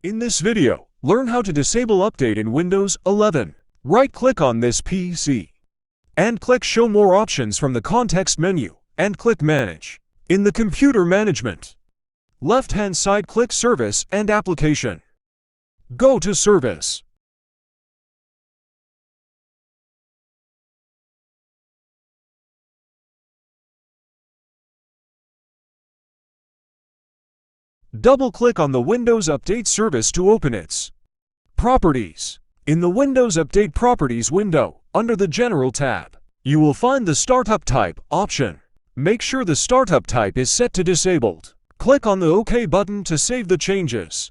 In this video, learn how to disable update in Windows 11. Right-click on this PC and click Show More Options from the context menu and click Manage. In the Computer Management, left-hand side click Service and Application. Go to Service. Double-click on the Windows Update service to open its Properties. In the Windows Update Properties window, under the General tab, you will find the Startup Type option. Make sure the Startup Type is set to Disabled. Click on the OK button to save the changes.